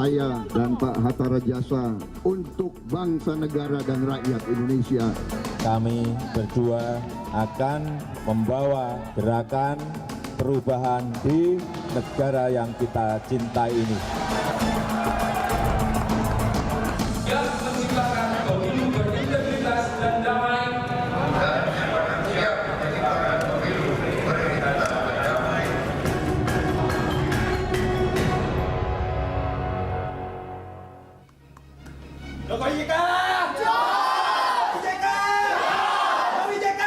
saya dan Pak Hatta Rajasa untuk bangsa, negara, dan rakyat Indonesia. Kami berdua akan membawa gerakan perubahan di negara yang kita cintai ini. Yang menciptakan pemilu berintegritas dan damai. Jokowi JK!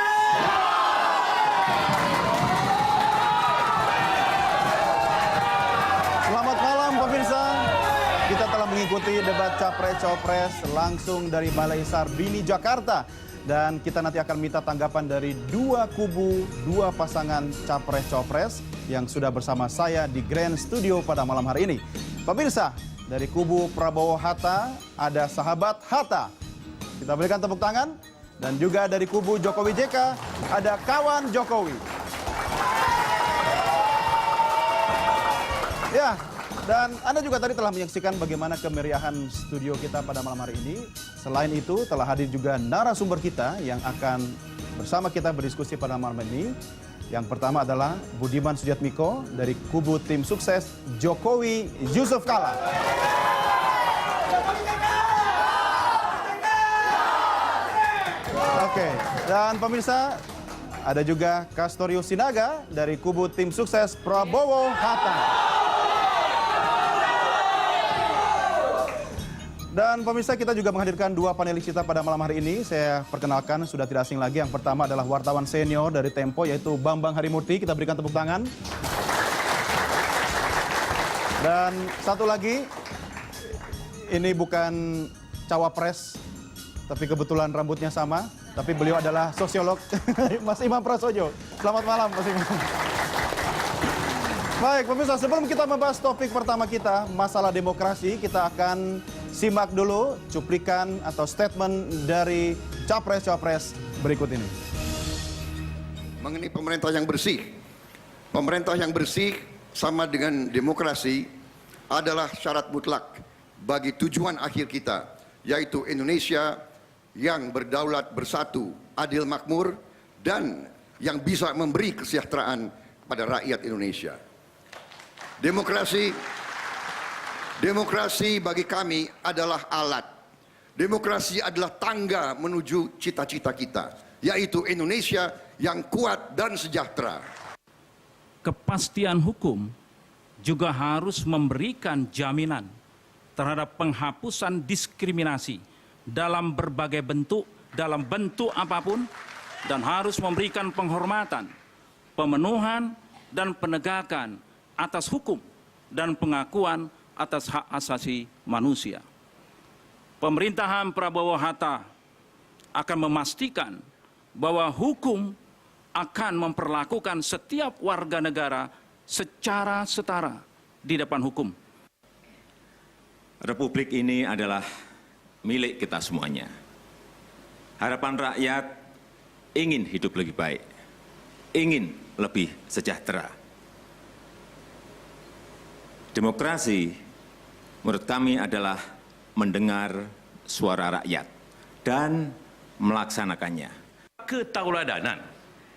Selamat malam pemirsa. Kita telah mengikuti debat Capres-Cawapres langsung dari Balai Sarbini, Jakarta. Dan kita nanti akan minta tanggapan dari dua kubu, dua pasangan Capres-Cawapres yang sudah bersama saya di Grand Studio pada malam hari ini. Pemirsa, dari kubu Prabowo Hatta ada sahabat Hatta. Kita berikan tepuk tangan. Dan juga dari kubu Jokowi JK ada kawan Jokowi. Ya, dan Anda juga tadi telah menyaksikan bagaimana kemeriahan studio kita pada malam hari ini. Selain itu, telah hadir juga narasumber kita yang akan bersama kita berdiskusi pada malam ini. Yang pertama adalah Budiman Sujatmiko dari kubu tim sukses Jokowi Yusuf Kala. Oke, dan pemirsa, ada juga Castorius Sinaga dari kubu tim sukses Prabowo Hatta. Dan pemirsa, kita juga menghadirkan dua panelis kita pada malam hari ini. Saya perkenalkan, sudah tidak asing lagi. Yang pertama adalah wartawan senior dari Tempo, yaitu Bambang Harimurti. Kita berikan tepuk tangan. Dan satu lagi, ini bukan cawapres, tapi kebetulan rambutnya sama. Tapi beliau adalah sosiolog, Mas Imam Prasojo. Selamat malam, Mas Imam. Baik, pemirsa, sebelum kita membahas topik pertama kita, masalah demokrasi, kita akan simak dulu cuplikan atau statement dari Capres-Cawapres berikut ini. Mengenai pemerintah yang bersih. Pemerintah yang bersih sama dengan demokrasi adalah syarat mutlak bagi tujuan akhir kita, yaitu Indonesia yang berdaulat, bersatu, adil, makmur, dan yang bisa memberi kesejahteraan pada rakyat Indonesia. Demokrasi bagi kami adalah alat. Demokrasi adalah tangga menuju cita-cita kita, yaitu Indonesia yang kuat dan sejahtera. Kepastian hukum juga harus memberikan jaminan terhadap penghapusan diskriminasi dalam berbagai bentuk, dalam bentuk apapun, dan harus memberikan penghormatan, pemenuhan, dan penegakan atas hukum dan pengakuan atas hak asasi manusia. Pemerintahan Prabowo Hatta akan memastikan bahwa hukum akan memperlakukan setiap warga negara secara setara di depan hukum. Republik ini adalah milik kita semuanya. Harapan rakyat ingin hidup lebih baik, ingin lebih sejahtera. Demokrasi menurut kami adalah mendengar suara rakyat dan melaksanakannya. Ketauladanan.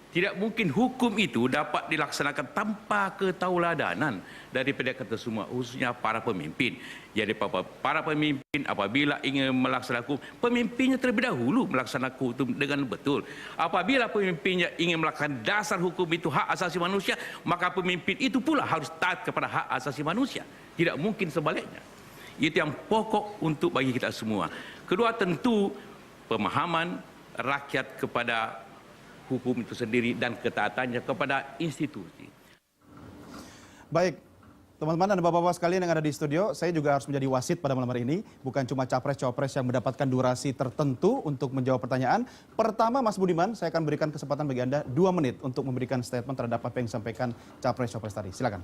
Tidak mungkin hukum itu dapat dilaksanakan tanpa ketauladanan daripada kita semua, khususnya para pemimpin. Jadi para pemimpin apabila ingin melaksanakan hukum, pemimpinnya terlebih dahulu melaksanakan hukum dengan betul. Apabila pemimpinnya ingin melaksanakan dasar hukum itu hak asasi manusia, maka pemimpin itu pula harus taat kepada hak asasi manusia. Tidak mungkin sebaliknya. Itu yang pokok untuk bagi kita semua. Kedua, tentu pemahaman rakyat kepada hukum itu sendiri dan ketaatannya kepada institusi. Baik, teman-teman dan bapak-bapak sekalian yang ada di studio, saya juga harus menjadi wasit pada malam hari ini. Bukan cuma capres-cawapres yang mendapatkan durasi tertentu untuk menjawab pertanyaan. Pertama, Mas Budiman, saya akan berikan kesempatan bagi Anda 2 menit untuk memberikan statement terhadap apa yang disampaikan capres-cawapres tadi. Silakan.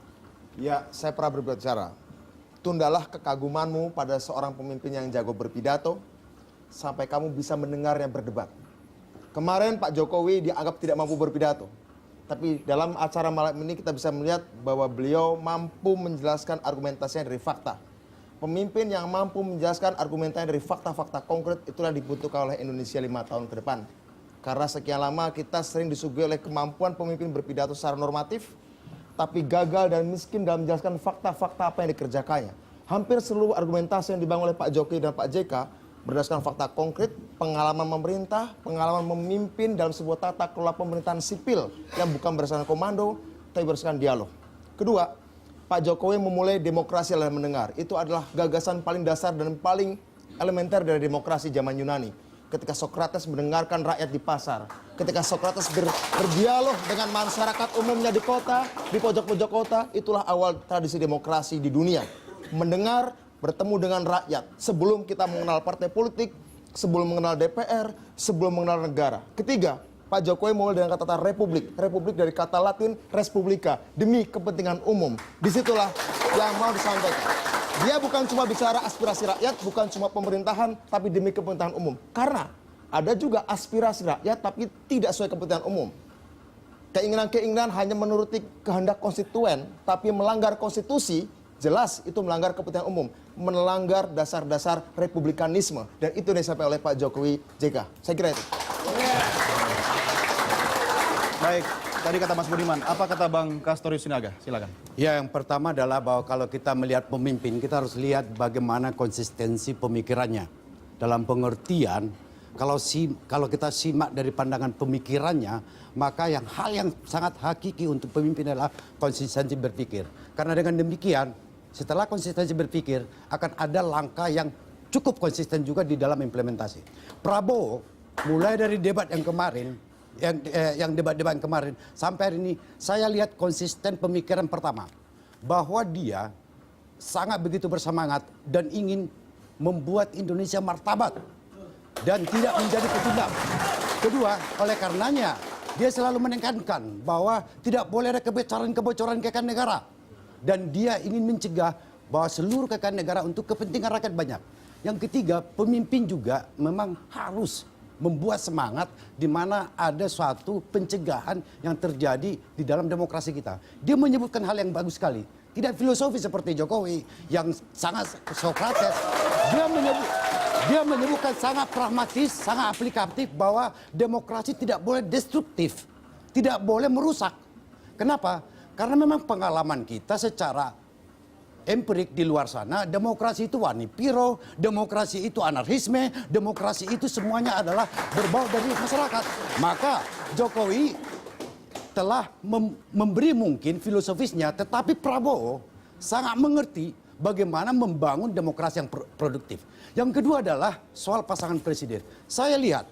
Ya, saya pernah berbicara. Tundalah kekagumanmu pada seorang pemimpin yang jago berpidato sampai kamu bisa mendengarnya berdebat. Kemarin Pak Jokowi dianggap tidak mampu berpidato. Tapi dalam acara malam ini kita bisa melihat bahwa beliau mampu menjelaskan argumentasinya dari fakta. Pemimpin yang mampu menjelaskan argumentanya dari fakta-fakta konkret itulah dibutuhkan oleh Indonesia 5 tahun ke depan. Karena sekian lama kita sering disuguhi oleh kemampuan pemimpin berpidato secara normatif, tapi gagal dan miskin dalam menjelaskan fakta-fakta apa yang dikerjakannya. Hampir seluruh argumentasi yang dibangun oleh Pak Jokowi dan Pak JK berdasarkan fakta konkret, pengalaman memerintah, pengalaman memimpin dalam sebuah tata kelola pemerintahan sipil yang bukan berdasarkan komando, tapi berdasarkan dialog. Kedua, Pak Jokowi memulai demokrasi adalah mendengar. Itu adalah gagasan paling dasar dan paling elementer dari demokrasi zaman Yunani. Ketika Sokrates mendengarkan rakyat di pasar, ketika Sokrates berdialog dengan masyarakat umumnya di kota, di pojok-pojok kota, itulah awal tradisi demokrasi di dunia. Mendengar, bertemu dengan rakyat sebelum kita mengenal partai politik, sebelum mengenal DPR, sebelum mengenal negara. Ketiga, Pak Jokowi mulai dengan kata republik. Republik dari kata Latin res publica, demi kepentingan umum. Disitulah yang mau disampaikan. Dia bukan cuma bicara aspirasi rakyat, bukan cuma pemerintahan, tapi demi kepentingan umum. Karena ada juga aspirasi rakyat, tapi tidak sesuai kepentingan umum. Keinginan-keinginan hanya menuruti kehendak konstituen, tapi melanggar konstitusi, jelas itu melanggar kepentingan umum. Melanggar dasar-dasar republikanisme. Dan itu yang disampaikan oleh Pak Jokowi JK. Saya kira itu. Baik, tadi kata Mas Budiman, apa kata Bang Castorius Sinaga? Silakan. Ya, yang pertama adalah bahwa kalau kita melihat pemimpin, kita harus lihat bagaimana konsistensi pemikirannya. Dalam pengertian, kalau kita simak dari pandangan pemikirannya, maka hal yang sangat hakiki untuk pemimpin adalah konsistensi berpikir. Karena dengan demikian, setelah konsistensi berpikir, akan ada langkah yang cukup konsisten juga di dalam implementasi. Prabowo, mulai dari debat yang kemarin, yang debat-debat kemarin sampai hari ini, saya lihat konsisten pemikiran pertama, bahwa dia sangat begitu bersemangat dan ingin membuat Indonesia martabat dan tidak menjadi pecundang. Kedua, oleh karenanya dia selalu menekankan bahwa tidak boleh ada kebocoran kekayaan negara, dan dia ingin mencegah bahwa seluruh kekayaan negara untuk kepentingan rakyat banyak. Yang ketiga, pemimpin juga memang harus membuat semangat di mana ada suatu pencegahan yang terjadi di dalam demokrasi kita. Dia menyebutkan hal yang bagus sekali. Tidak filosofi seperti Jokowi yang sangat Sokrates. Dia menyebutkan sangat pragmatis, sangat aplikatif bahwa demokrasi tidak boleh destruktif, tidak boleh merusak. Kenapa? Karena memang pengalaman kita secara empirik di luar sana, demokrasi itu wani piro, demokrasi itu anarkisme, demokrasi itu semuanya adalah berbau dari masyarakat. Maka Jokowi telah memberi mungkin filosofisnya, tetapi Prabowo sangat mengerti bagaimana membangun demokrasi yang produktif. Yang kedua adalah soal pasangan presiden. Saya lihat,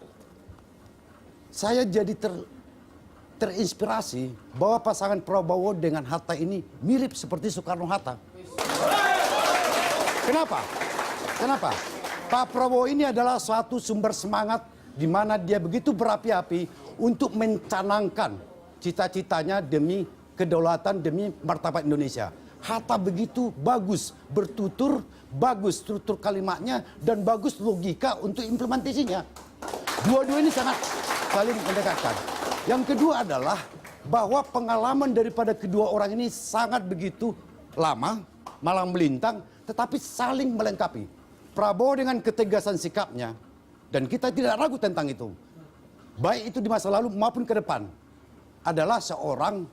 saya jadi terinspirasi bahwa pasangan Prabowo dengan Hatta ini mirip seperti Soekarno-Hatta. Kenapa? Pak Prabowo ini adalah suatu sumber semangat di mana dia begitu berapi-api untuk mencanangkan cita-citanya demi kedaulatan, demi martabat Indonesia. Hatta begitu bagus bertutur, bagus struktur kalimatnya, dan bagus logika untuk implementasinya. Dua-dua ini sangat saling mendekatkan. Yang kedua adalah bahwa pengalaman daripada kedua orang ini sangat begitu lama, malang melintang, tetapi saling melengkapi. Prabowo dengan ketegasan sikapnya, dan kita tidak ragu tentang itu, baik itu di masa lalu maupun ke depan, adalah seorang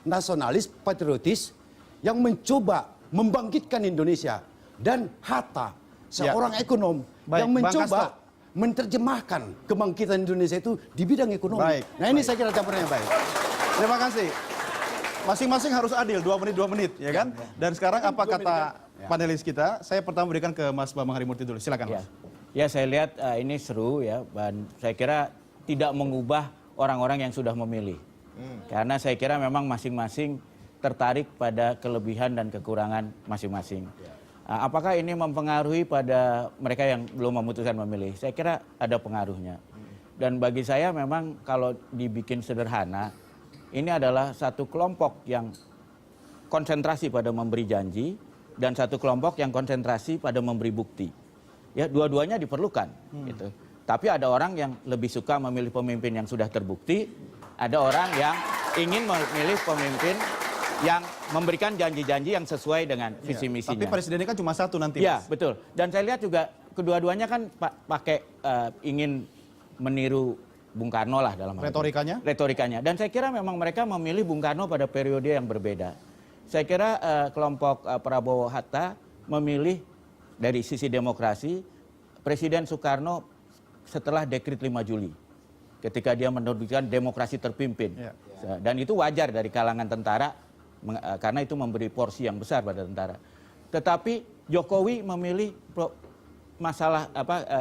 nasionalis patriotis yang mencoba membangkitkan Indonesia. Dan Hatta, seorang ekonom yang mencoba menerjemahkan kebangkitan Indonesia itu di bidang ekonomi. Nah ini saya kira campurannya baik. Terima kasih. Masing-masing harus adil, 2 menit, 2 menit, ya kan? Dan sekarang apa kata panelis kita? Saya pertama berikan ke Mas Bambang Harimurti dulu, silakan Mas. Ya, saya lihat ini seru ya, dan saya kira tidak mengubah orang-orang yang sudah memilih. Karena saya kira memang masing-masing tertarik pada kelebihan dan kekurangan masing-masing. Apakah ini mempengaruhi pada mereka yang belum memutuskan memilih? Saya kira ada pengaruhnya. Dan bagi saya memang kalau dibikin sederhana, ini adalah satu kelompok yang konsentrasi pada memberi janji dan satu kelompok yang konsentrasi pada memberi bukti. Ya, dua-duanya diperlukan gitu. Tapi ada orang yang lebih suka memilih pemimpin yang sudah terbukti, ada orang yang ingin memilih pemimpin yang memberikan janji-janji yang sesuai dengan visi misinya. Tapi presidennya kan cuma satu nanti. Ya, Mas. betul. Dan saya lihat juga kedua-duanya kan pakai ingin meniru Bung Karno lah dalam hal itu. Retorikanya. Dan saya kira memang mereka memilih Bung Karno pada periode yang berbeda. Saya kira kelompok Prabowo Hatta memilih dari sisi demokrasi Presiden Soekarno setelah dekret 5 Juli. Ketika dia menerbitkan demokrasi terpimpin. Dan itu wajar dari kalangan tentara karena itu memberi porsi yang besar pada tentara. Tetapi Jokowi memilih masalah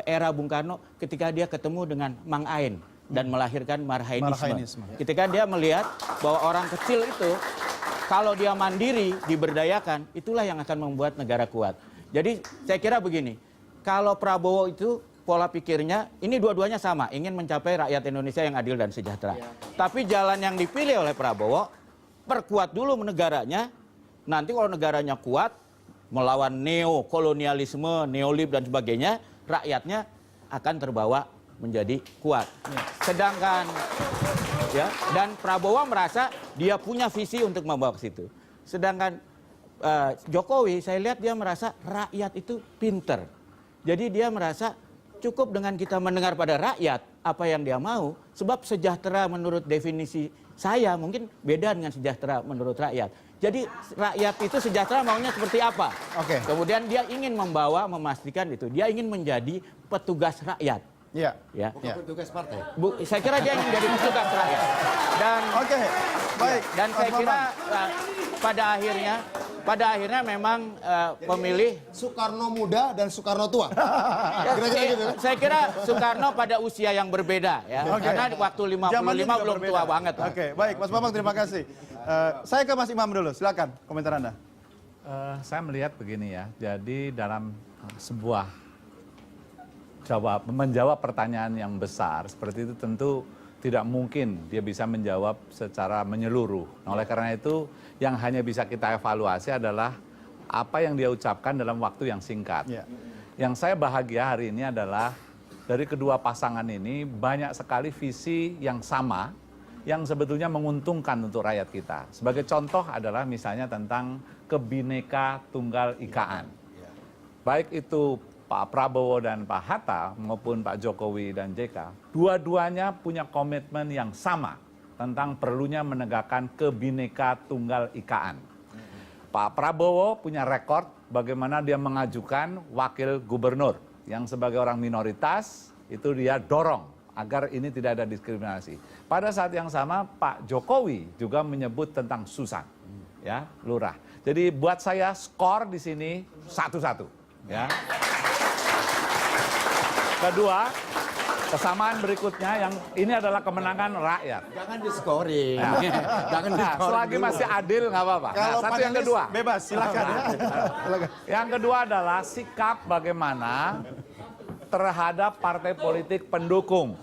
era Bung Karno ketika dia ketemu dengan Mang Ain dan melahirkan Marhainisme. Ketika dia melihat bahwa orang kecil itu kalau dia mandiri, diberdayakan, itulah yang akan membuat negara kuat. Jadi saya kira begini, kalau Prabowo itu pola pikirnya, ini dua-duanya sama, ingin mencapai rakyat Indonesia yang adil dan sejahtera. Tapi jalan yang dipilih oleh Prabowo, perkuat dulu negaranya, nanti kalau negaranya kuat, melawan neokolonialisme, neolib dan sebagainya, rakyatnya akan terbawa menjadi kuat. Sedangkan dan Prabowo merasa dia punya visi untuk membawa ke situ. Sedangkan Jokowi saya lihat dia merasa rakyat itu pinter. Jadi dia merasa cukup dengan kita mendengar pada rakyat apa yang dia mau, sebab sejahtera menurut definisi saya mungkin beda dengan sejahtera menurut rakyat. Jadi rakyat itu sejahtera maunya seperti apa? Kemudian dia ingin memastikan itu. Dia ingin menjadi petugas rakyat. Bukan petugas partai. Saya kira dia ingin jadi petugas rakyat. Dan baik. Dan saya kira pada akhirnya memang pemilih Soekarno muda dan Soekarno tua. Kira-kira gitu. Saya kira Soekarno pada usia yang berbeda ya. Karena waktu 55 belum tua banget. Baik, Mas Bambang terima kasih. Saya ke Mas Imam dulu, silakan komentar Anda. Saya melihat begini ya, jadi dalam sebuah menjawab pertanyaan yang besar seperti itu tentu tidak mungkin dia bisa menjawab secara menyeluruh. Nah, oleh karena itu yang hanya bisa kita evaluasi adalah apa yang dia ucapkan dalam waktu yang singkat. Yang saya bahagia hari ini adalah dari kedua pasangan ini banyak sekali visi yang sama yang sebetulnya menguntungkan untuk rakyat kita. Sebagai contoh adalah misalnya tentang Kebineka Tunggal Ikaan. Baik itu Pak Prabowo dan Pak Hatta maupun Pak Jokowi dan JK, dua-duanya punya komitmen yang sama tentang perlunya menegakkan Kebineka Tunggal Ikaan. Pak Prabowo punya rekor bagaimana dia mengajukan wakil gubernur yang sebagai orang minoritas itu dia dorong agar ini tidak ada diskriminasi. Pada saat yang sama Pak Jokowi juga menyebut tentang Susan, ya, lurah. Jadi buat saya skor di sini 1-1, ya. Kedua, kesamaan berikutnya yang ini adalah kemenangan rakyat. Jangan diskoring. Jangan diskoring. Selagi masih adil nggak apa-apa. Kalau satu yang kedua. Bebas, silakan. Yang kedua adalah sikap bagaimana terhadap partai politik pendukung.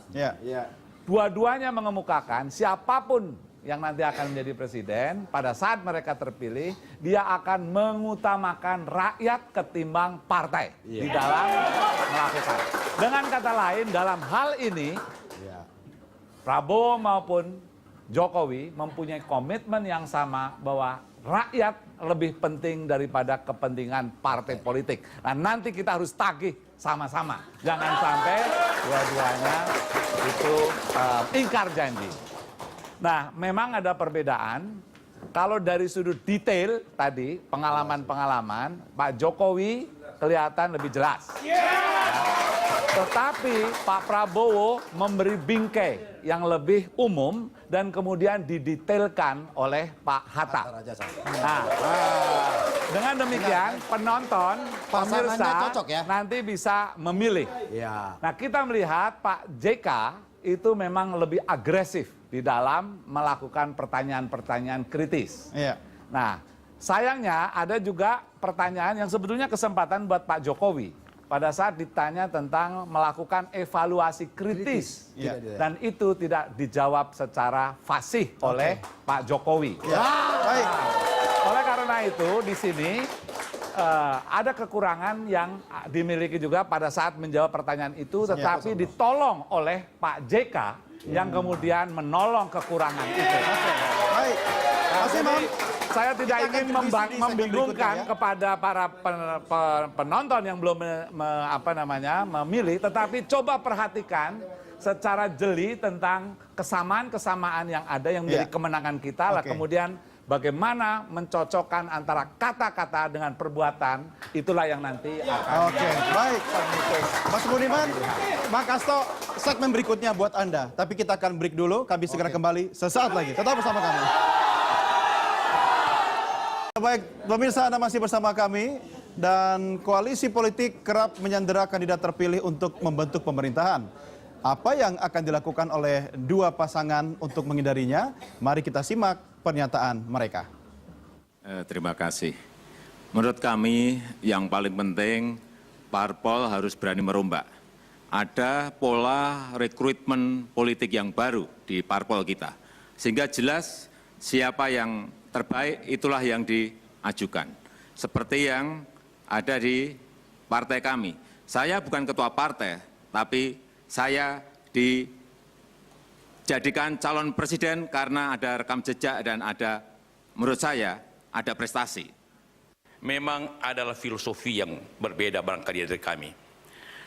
Dua-duanya mengemukakan siapapun yang nanti akan menjadi presiden, pada saat mereka terpilih, dia akan mengutamakan rakyat ketimbang partai di dalam melakukan. Dengan kata lain, dalam hal ini, Prabowo maupun Jokowi mempunyai komitmen yang sama bahwa rakyat lebih penting daripada kepentingan partai politik. Nah, nanti kita harus tagih sama-sama. Jangan sampai dua-duanya itu ingkar janji. Nah, memang ada perbedaan. Kalau dari sudut detail tadi, pengalaman-pengalaman, Pak Jokowi kelihatan lebih jelas. Tetapi Pak Prabowo memberi bingkai yang lebih umum dan kemudian didetailkan oleh Pak Hatta. Nah, dengan demikian penonton, pemirsa cocok ya? nanti bisa memilih. Nah, kita melihat Pak JK itu memang lebih agresif di dalam melakukan pertanyaan-pertanyaan kritis. Nah, sayangnya ada juga pertanyaan yang sebetulnya kesempatan buat Pak Jokowi pada saat ditanya tentang melakukan evaluasi kritis. Dan itu tidak dijawab secara fasih oleh Pak Jokowi. Baik. Oleh karena itu di sini ada kekurangan yang dimiliki juga pada saat menjawab pertanyaan itu, tetapi ditolong oleh Pak JK yang kemudian menolong kekurangan itu. Baik. Mas Imam, saya tidak Kita akan ingin kritisi di segmen membingungkan berikutnya, ya. kepada para penonton yang belum memilih, tetapi coba perhatikan secara jeli tentang kesamaan-kesamaan yang ada yang menjadi Ya. kemenangan kita lah. Oke. Kemudian bagaimana mencocokkan antara kata-kata dengan perbuatan, itulah yang nanti akan. Oke, baik. Mas Budiman, Bang Kasto, segmen berikutnya buat Anda. Tapi kita akan break dulu, kami segera kembali sesaat lagi. Tetap bersama kami. Baik, pemirsa, Anda masih bersama kami. Dan koalisi politik kerap menyandera kandidat terpilih untuk membentuk pemerintahan. Apa yang akan dilakukan oleh dua pasangan untuk menghindarinya? Mari kita simak pernyataan mereka. Terima kasih. Menurut kami yang paling penting parpol harus berani merombak. Ada pola rekrutmen politik yang baru di parpol kita. Sehingga jelas siapa yang terbaik itulah yang diajukan. Seperti yang ada di partai kami. Saya bukan ketua partai, tapi saya dijadikan calon presiden karena ada rekam jejak dan ada, menurut saya, ada prestasi. Memang adalah filosofi yang berbeda barangkali dari kami.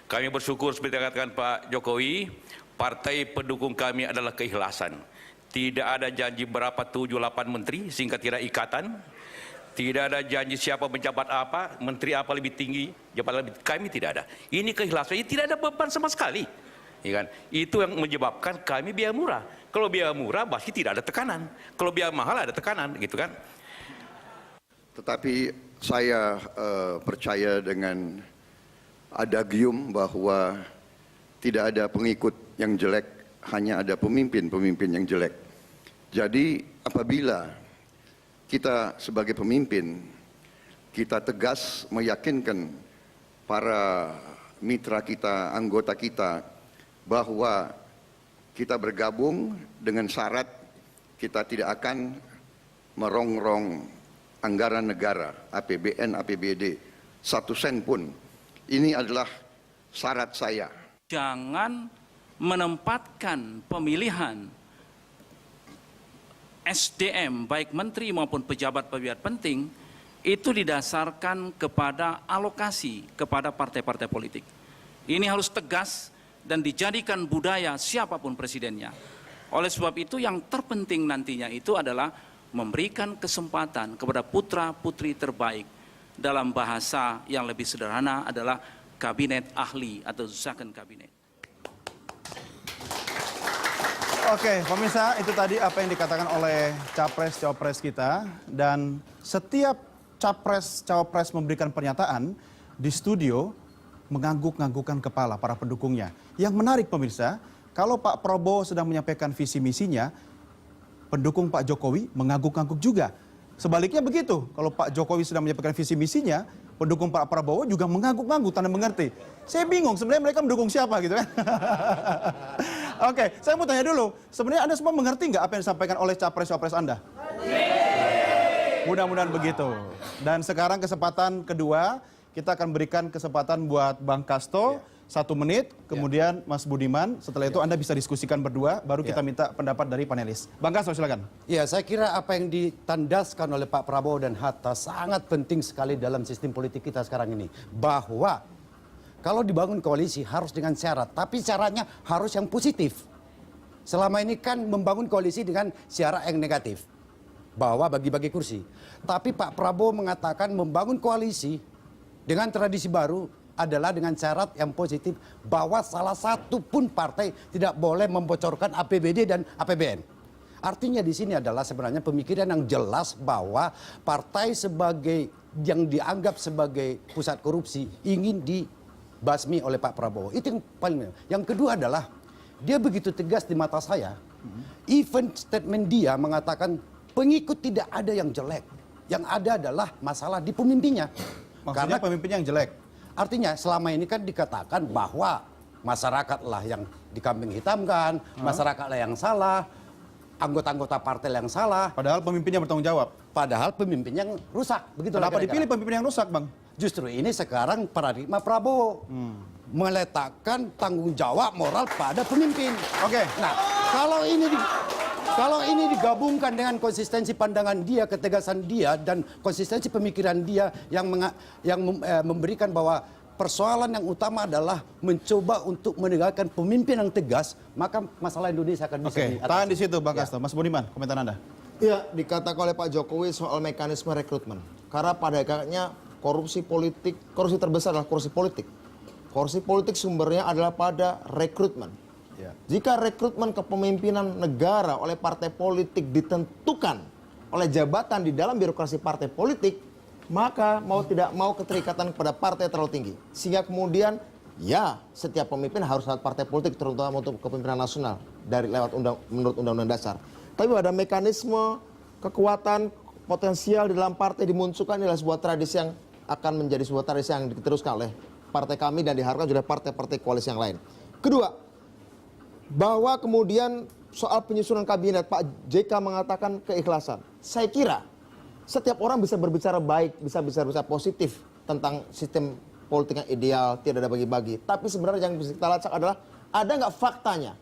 Kami bersyukur seperti katakan Pak Jokowi, partai pendukung kami adalah keikhlasan. Tidak ada janji berapa 7-8 menteri sehingga tidak ikatan. Tidak ada janji siapa menjabat apa, menteri apa lebih tinggi, jabatan lebih, kami tidak ada. Ini keikhlasan, ini tidak ada beban sama sekali. Ya kan? Itu yang menyebabkan kami biaya murah. Kalau biaya murah pasti tidak ada tekanan. Kalau biaya mahal ada tekanan, gitu kan? Tetapi saya percaya dengan adagium bahwa tidak ada pengikut yang jelek, hanya ada pemimpin-pemimpin yang jelek. Jadi apabila kita sebagai pemimpin, kita tegas meyakinkan para mitra kita, anggota kita, bahwa kita bergabung dengan syarat kita tidak akan merongrong anggaran negara, APBN, APBD, 1 sen pun. Ini adalah syarat saya. Jangan menempatkan pemilihan SDM, baik menteri maupun pejabat-pejabat penting, itu didasarkan kepada alokasi kepada partai-partai politik. Ini harus tegas dan dijadikan budaya siapapun presidennya. Oleh sebab itu yang terpenting nantinya itu adalah memberikan kesempatan kepada putra-putri terbaik. Dalam bahasa yang lebih sederhana adalah kabinet ahli atau second kabinet. Oke, pemirsa, itu tadi apa yang dikatakan oleh capres-cawapres kita. Dan setiap capres-cawapres memberikan pernyataan di studio, mengangguk-anggukkan kepala para pendukungnya. Yang menarik pemirsa, kalau Pak Prabowo sedang menyampaikan visi misinya, pendukung Pak Jokowi mengangguk-angguk juga. Sebaliknya begitu, kalau Pak Jokowi sedang menyampaikan visi misinya, pendukung Pak Prabowo juga mengangguk-angguk, tanda mengerti. Saya bingung, sebenarnya mereka mendukung siapa gitu kan? Oke, saya mau tanya dulu, sebenarnya Anda semua mengerti nggak apa yang disampaikan oleh capres-capres Anda? Mudah-mudahan begitu. Dan sekarang kesempatan kedua, kita akan berikan kesempatan buat Bang Kasto, 1 menit, kemudian Mas Budiman, setelah itu Anda bisa diskusikan berdua, baru kita minta pendapat dari panelis. Bang Kasto, silakan. Ya, saya kira apa yang ditandaskan oleh Pak Prabowo dan Hatta sangat penting sekali dalam sistem politik kita sekarang ini. Bahwa kalau dibangun koalisi harus dengan syarat, tapi syaratnya harus yang positif. Selama ini kan membangun koalisi dengan syarat yang negatif, bahwa bagi-bagi kursi. Tapi Pak Prabowo mengatakan membangun koalisi dengan tradisi baru adalah dengan syarat yang positif bahwa salah satu pun partai tidak boleh membocorkan APBD dan APBN. Artinya di sini adalah sebenarnya pemikiran yang jelas bahwa partai sebagai yang dianggap sebagai pusat korupsi ingin dibasmi oleh Pak Prabowo. Itu yang paling. Yang kedua adalah dia begitu tegas di mata saya. Even statement dia mengatakan pengikut tidak ada yang jelek. Yang ada adalah masalah di pemimpinnya. Maksudnya pemimpinnya yang jelek? Artinya selama ini kan dikatakan bahwa masyarakatlah yang dikambing hitamkan, masyarakatlah yang salah, anggota-anggota partai yang salah. Padahal pemimpinnya bertanggung jawab. Padahal pemimpin yang rusak. Begitu. Kenapa dipilih pemimpin yang rusak, Bang? Justru ini sekarang paradigma Prabowo. Meletakkan tanggung jawab moral pada pemimpin. Oke. Nah, kalau ini Kalau ini digabungkan dengan konsistensi pandangan dia, ketegasan dia, dan konsistensi pemikiran dia yang memberikan bahwa persoalan yang utama adalah mencoba untuk menegakkan pemimpin yang tegas, maka masalah Indonesia akan bisa Oke, diatasi. tahan di situ Bang Kasto. Mas Budiman, komentar Anda. Ya, dikatakan oleh Pak Jokowi soal mekanisme rekrutmen. Karena pada hakikatnya korupsi terbesar adalah korupsi politik. Korupsi politik sumbernya adalah pada rekrutmen. Ya. Jika rekrutmen kepemimpinan negara oleh partai politik ditentukan oleh jabatan di dalam birokrasi partai politik, maka mau tidak mau keterikatan kepada partai terlalu tinggi. Sehingga kemudian ya setiap pemimpin harus lewat partai politik, terutama untuk kepemimpinan nasional menurut Undang-Undang Dasar. Tapi ada mekanisme kekuatan potensial di dalam partai dimunculkan adalah sebuah tradisi yang akan menjadi sebuah tradisi yang diteruskan oleh partai kami dan diharapkan juga partai-partai koalisi yang lain. Kedua, bahwa kemudian soal penyusunan kabinet Pak JK mengatakan keikhlasan. Saya kira setiap orang bisa berbicara baik, bisa berbicara positif tentang sistem politik yang ideal, tidak ada bagi-bagi. Tapi sebenarnya yang bisa kita lacak adalah ada nggak faktanya?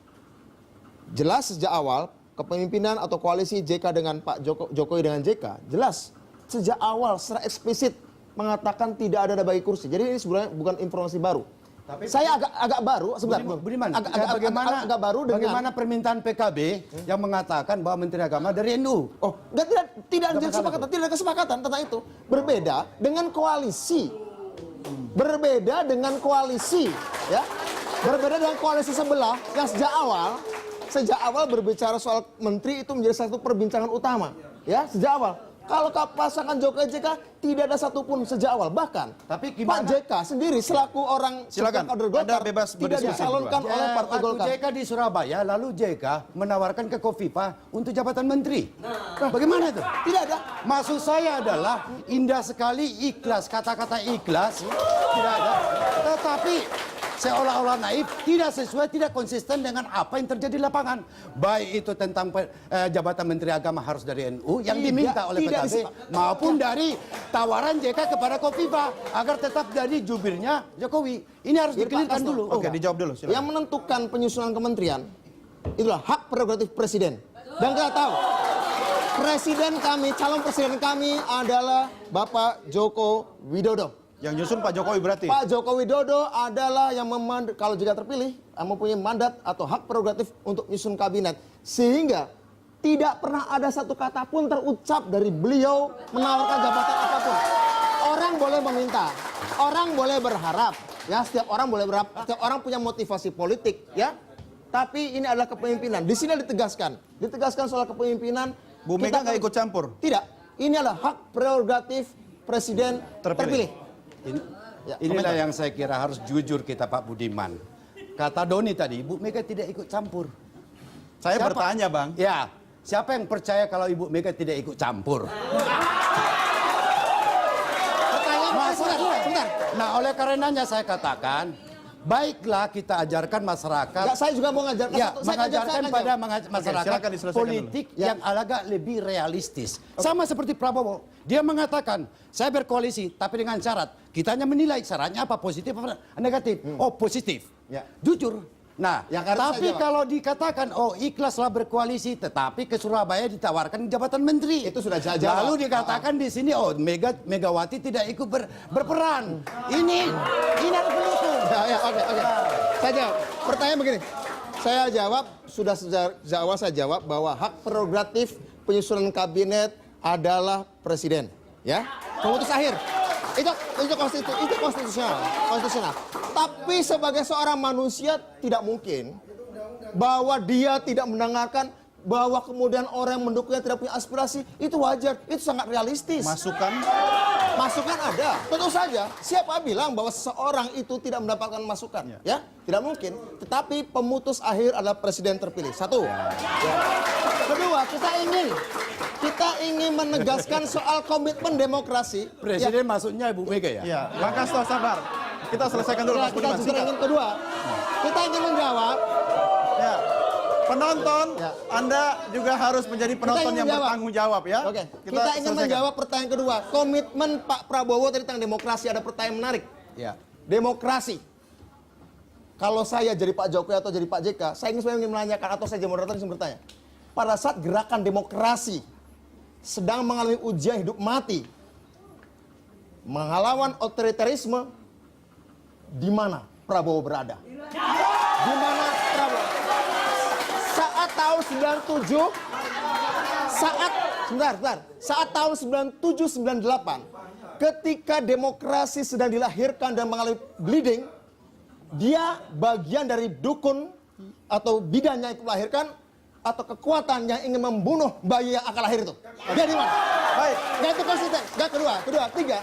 Jelas sejak awal kepemimpinan atau koalisi JK dengan Pak Jokowi dengan JK, jelas sejak awal secara eksplisit mengatakan tidak ada bagi kursi. Jadi ini sebenarnya bukan informasi baru. Tapi saya agak baru sebentar. Budiman, agak baru dengan bagaimana permintaan PKB yang mengatakan bahwa Menteri Agama dari NU? Oh, tidak ada kesepakatan tentang itu. Berbeda dengan koalisi. Berbeda dengan koalisi, ya. Berbeda dengan koalisi sebelah yang sejak awal berbicara soal menteri itu menjadi satu perbincangan utama, ya, sejak awal. Kalau pasangan Jokowi JK tidak ada satupun sejak awal. Bahkan Pak JK sendiri selaku orang kader Golkar tidak dicalonkan oleh Partai Golkar. JK di Surabaya, lalu JK menawarkan ke Kofifa untuk jabatan menteri. Bagaimana itu? Tidak ada. Maksud saya adalah indah sekali ikhlas, kata-kata ikhlas tidak ada. Tetapi seolah-olah naif, tidak sesuai, tidak konsisten dengan apa yang terjadi di lapangan. Baik itu tentang jabatan Menteri Agama harus dari NU yang diminta oleh PKB, maupun dari tawaran JK kepada Kofifa agar tetap jadi jubirnya Jokowi. Ini harus dikelirkan dulu. Oke, dijawab dulu. Silakan. Yang menentukan penyusunan kementerian itulah hak prerogatif presiden. Dan kita tahu, calon presiden kami adalah Bapak Joko Widodo. Yang nyusun Pak Jokowi berarti? Pak Joko Widodo adalah yang kalau jika terpilih mempunyai mandat atau hak prerogatif untuk menyusun kabinet. Sehingga tidak pernah ada satu kata pun terucap dari beliau menawarkan jabatan apapun. Orang boleh meminta, orang boleh berharap, ya, setiap orang boleh berharap, setiap orang punya motivasi politik, ya. Tapi ini adalah kepemimpinan. Di sini ditegaskan soal kepemimpinan. Bu Mega nggak ikut campur? Tidak. Ini adalah hak prerogatif presiden terpilih. Inilah yang saya kira harus jujur kita Pak Budiman. Kata Doni tadi, Ibu Mega tidak ikut campur. Saya bertanya Bang. Ya, siapa yang percaya kalau Ibu Mega tidak ikut campur? Sebentar. Nah, oleh karenanya saya katakan, baiklah kita ajarkan masyarakat. Enggak, saya juga mau ngajarkan mengajarkan pada masyarakat politik yang agak lebih realistis. Sama seperti Prabowo, dia mengatakan saya berkoalisi tapi dengan syarat. Kita hanya menilai syaratnya apa, positif apa negatif. Oh, positif. Ya. Jujur. Nah, tapi kalau dikatakan ikhlaslah berkoalisi, tetapi ke Surabaya ditawarkan jabatan menteri. Itu sudah jawab. Lalu dikatakan di sini Megawati tidak ikut berperan. Ini harus berusul. Oke. Saya jawab. Pertanyaan begini. Saya jawab, sudah sejak awal saya jawab bahwa hak prerogatif penyusunan kabinet adalah presiden, ya. Pemutus akhir. Itu konstitusional. Tapi sebagai seorang manusia tidak mungkin bahwa dia tidak mendengarkan, bahwa kemudian orang yang mendukungnya tidak punya aspirasi. Itu wajar, itu sangat realistis. Masukan ada, tentu saja. Siapa bilang bahwa seseorang itu tidak mendapatkan masukan? Ya, tidak mungkin. Tetapi pemutus akhir adalah presiden terpilih. Satu. Ya. Kedua, kita ingin menegaskan soal komitmen demokrasi. Presiden maksudnya Ibu Mega ya? Iya, Bang Kasto sabar. Kita selesaikan dulu Mas Budiman. Kita ingin menjawab. Ya. Penonton, Anda juga harus menjadi penonton yang bertanggung jawab ya. Oke. Kita ingin menjawab pertanyaan kedua. Komitmen Pak Prabowo tadi tentang demokrasi, ada pertanyaan menarik. Ya. Demokrasi. Kalau saya jadi Pak Jokowi atau jadi Pak JK, saya ingin menanyakan atau saya jadi moderator ingin bertanya. pada saat gerakan demokrasi sedang mengalami ujian hidup mati, mengelawan otoritarisme, di mana Prabowo berada? Di mana Prabowo? Saat tahun 97, saat tahun 97-98, ketika demokrasi sedang dilahirkan dan mengalami bleeding, dia bagian dari dukun atau bidannya itu melahirkan, atau kekuatan yang ingin membunuh bayi yang akan lahir itu. Dia di mana? Baik, nah itu konsisten. Yang kedua, tiga.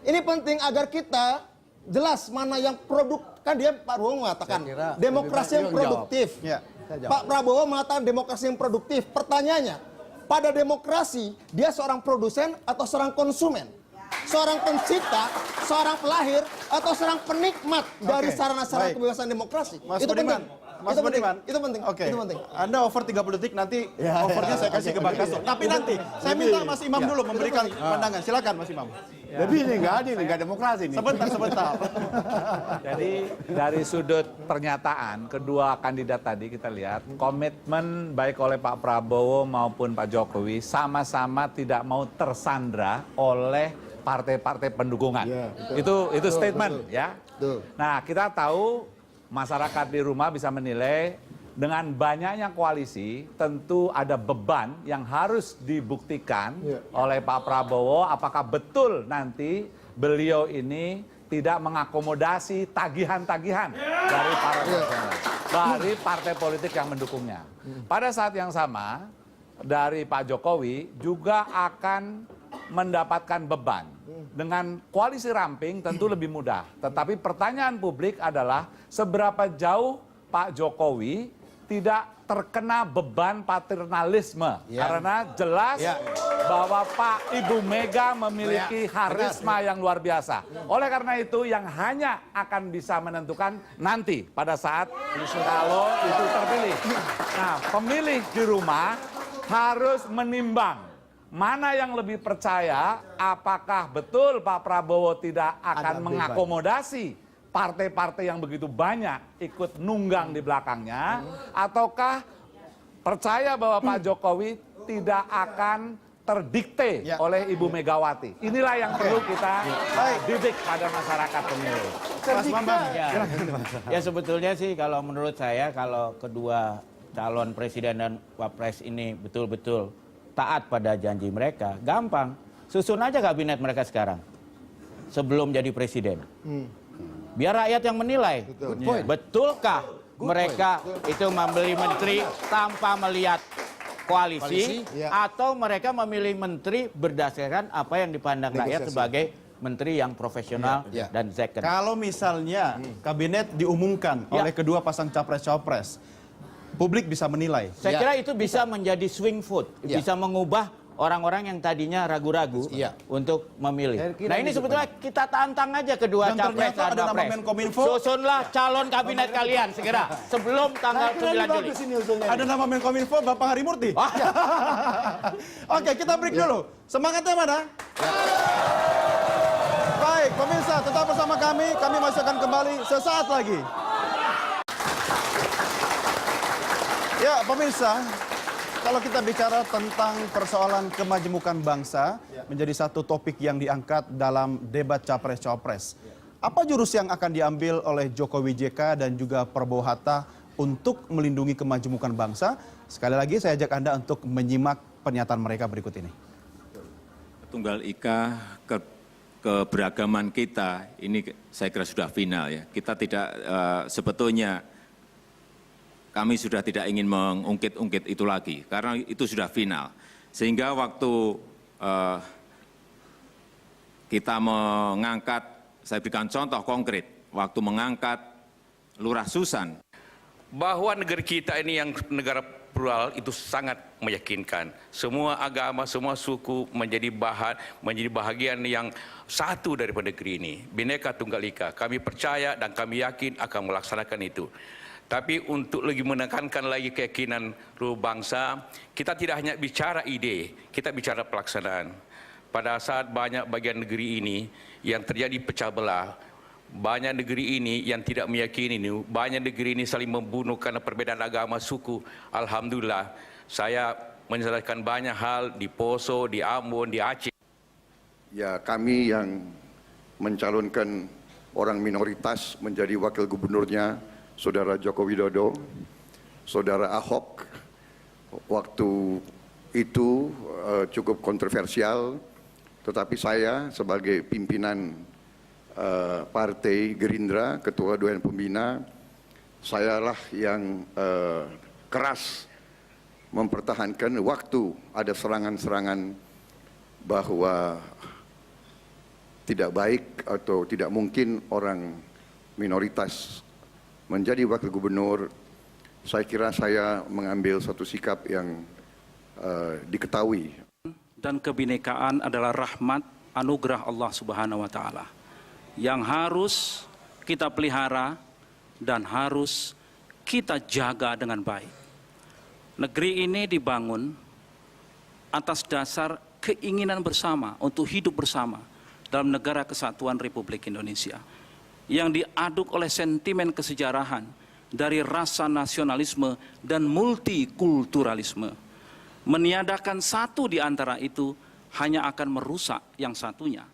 Ini penting agar kita jelas mana yang produk. Kan dia Pak Prabowo mengatakan demokrasi yang produktif. Ya, Pak Prabowo mengatakan demokrasi yang produktif. Pertanyaannya, pada demokrasi dia seorang produsen atau seorang konsumen? Seorang pencipta, seorang pelahir, atau seorang penikmat dari sarana-sarana kebebasan demokrasi? Mas Itu Budiman. penting. Mas Itu Budiman. penting. Itu penting. Oke. Itu penting. Anda over 30 detik, nanti overnya saya kasih ke Bang Castro. Tapi nanti saya minta Mas Imam dulu memberikan pandangan. Silakan Mas Imam. Jadi ini nggak adil, nggak demokrasi nih. Sebentar. Jadi dari sudut pernyataan kedua kandidat tadi kita lihat komitmen baik oleh Pak Prabowo maupun Pak Jokowi sama-sama tidak mau tersandra oleh partai-partai pendukungan. Itu statement ya. Nah, kita tahu masyarakat di rumah bisa menilai dengan banyaknya koalisi tentu ada beban yang harus dibuktikan oleh Pak Prabowo apakah betul nanti beliau ini tidak mengakomodasi tagihan-tagihan dari partai politik yang mendukungnya. Pada saat yang sama dari Pak Jokowi juga akan mendapatkan beban. Dengan koalisi ramping tentu lebih mudah. Tetapi pertanyaan publik adalah seberapa jauh Pak Jokowi tidak terkena beban paternalisme. Karena jelas bahwa Pak Ibu Mega memiliki karisma yang luar biasa. Oleh karena itu yang hanya akan bisa menentukan nanti pada saat kalau itu terpilih. Nah, pemilih di rumah harus menimbang mana yang lebih percaya, apakah betul Pak Prabowo tidak akan mengakomodasi partai-partai yang begitu banyak ikut nunggang di belakangnya, ataukah percaya bahwa Pak Jokowi tidak akan terdikte oleh Ibu Megawati. Inilah yang perlu kita didik pada masyarakat pemilih. Ya sebetulnya sih kalau menurut saya kalau kedua calon presiden dan wapres ini betul-betul taat pada janji mereka, gampang. Susun aja kabinet mereka sekarang. Sebelum jadi presiden. Biar rakyat yang menilai. Betulkah mereka itu membeli menteri tanpa melihat koalisi atau mereka memilih menteri berdasarkan apa yang dipandang rakyat sebagai menteri yang profesional dan second. Kalau misalnya kabinet diumumkan oleh kedua pasang capres-cawapres, publik bisa menilai. Saya kira itu bisa menjadi swing vote, bisa mengubah orang-orang yang tadinya ragu-ragu untuk memilih. Nah ini sebetulnya kita tantang aja kedua capres dan wapres. Susunlah calon kabinet kalian segera sebelum tanggal 9 Juli. Ada nama Menkominfo Bapak Harimurti. Oke, kita break dulu. Semangatnya mana? Baik, pemirsa tetap bersama kami masih akan kembali sesaat lagi. Ya, pemirsa, kalau kita bicara tentang persoalan kemajemukan bangsa menjadi satu topik yang diangkat dalam debat Capres-Cawapres. Apa jurus yang akan diambil oleh Jokowi JK dan juga Prabowo Hatta untuk melindungi kemajemukan bangsa? Sekali lagi saya ajak Anda untuk menyimak pernyataan mereka berikut ini. Tunggal Ika, keberagaman kita ini saya kira sudah final ya. Kita tidak sebetulnya kami sudah tidak ingin mengungkit-ungkit itu lagi, karena itu sudah final. Sehingga waktu kita mengangkat, saya berikan contoh konkret, waktu mengangkat Lurah Susan. Bahwa negara kita ini yang negara plural itu sangat meyakinkan. Semua agama, semua suku menjadi bahagian yang satu daripada negeri ini. Bhinneka Tunggal Ika. Kami percaya dan kami yakin akan melaksanakan itu. Tapi untuk lebih menekankan lagi keyakinan seluruh bangsa, kita tidak hanya bicara ide, kita bicara pelaksanaan. Pada saat banyak bagian negeri ini yang terjadi pecah belah, banyak negeri ini yang tidak meyakini ini, banyak negeri ini saling membunuh karena perbedaan agama, suku. Alhamdulillah, saya menyelesaikan banyak hal di Poso, di Ambon, di Aceh. Ya, kami yang mencalonkan orang minoritas menjadi wakil gubernurnya, Saudara Joko Widodo, Saudara Ahok, waktu itu cukup kontroversial, tetapi saya sebagai pimpinan Partai Gerindra, Ketua Dewan Pembina, sayalah yang keras mempertahankan waktu ada serangan-serangan bahwa tidak baik atau tidak mungkin orang minoritas menjadi wakil gubernur. Saya kira saya mengambil satu sikap yang diketahui. Dan kebinekaan adalah rahmat anugerah Allah Subhanahu wa taala yang harus kita pelihara dan harus kita jaga dengan baik. Negeri ini dibangun atas dasar keinginan bersama untuk hidup bersama dalam negara kesatuan Republik Indonesia yang diaduk oleh sentimen kesejarahan dari rasa nasionalisme dan multikulturalisme. Meniadakan satu di antara itu hanya akan merusak yang satunya.